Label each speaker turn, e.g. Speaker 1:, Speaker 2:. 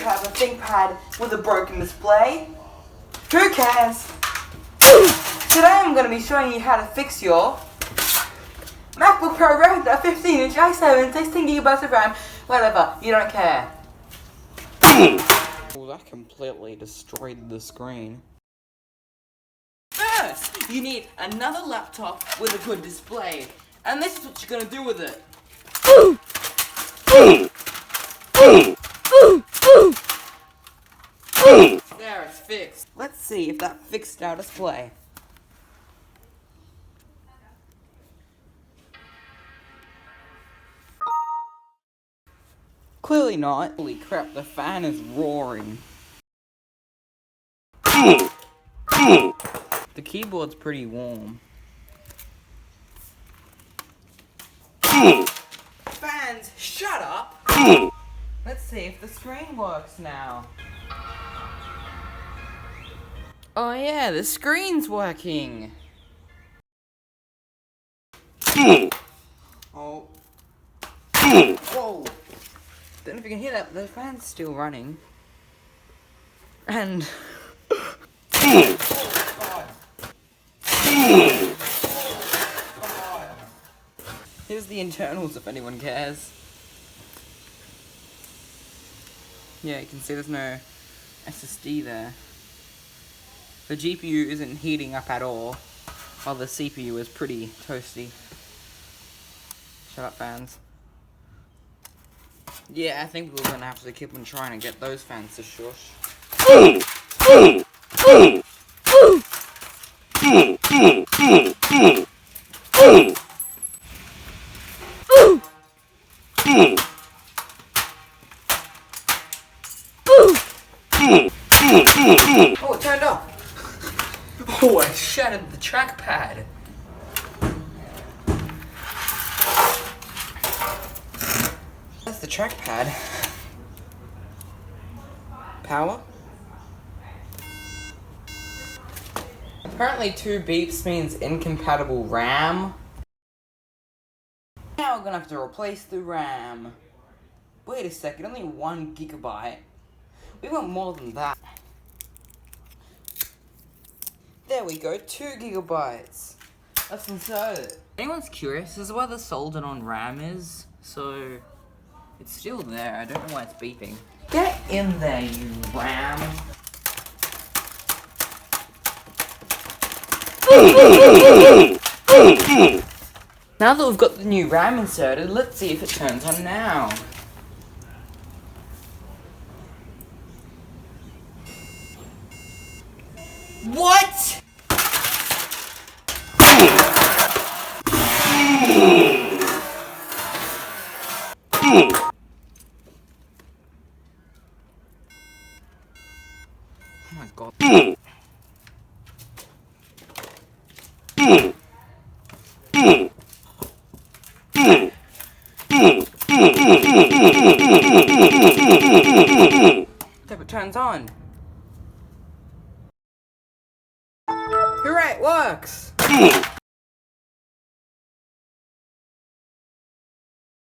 Speaker 1: should have a ThinkPad with a broken display. Who cares? Today I'm going to be showing you how to fix your MacBook Pro Router 15-inch i7, 16GB of RAM, whatever, you don't care. Well, that completely destroyed the screen. First, you need another laptop with a good display, and this is what you're going to do with it. There, it's fixed. Let's see if that fixed our display. Clearly not. Holy crap, the fan is roaring. The keyboard's pretty warm. Fans, shut up! Let's see if the screen works now. Oh yeah, the screen's working! Oh. Whoa! Don't know if you can hear that, but the fan's still running. And... Here's the internals if anyone cares. Yeah, you can see there's no SSD there. The GPU isn't heating up at all, while the CPU is pretty toasty. Shut up, fans. Yeah, I think we're gonna have to keep on trying to get those fans to shush. Oh, it turned off! Oh, I shattered the trackpad! That's the trackpad. Power? Apparently 2 beeps means incompatible RAM. Now we're gonna have to replace the RAM. Wait a second, only 1 GB. We want more than that. There we go, 2 GB. Let's insert it. Anyone's curious as to why the soldered on RAM is, so it's still there. I don't know why it's beeping. Get in there, you RAM. Now that we've got the new RAM inserted, let's see if it turns on now. What? Oh my god. Hope it turns on. Hooray, it works!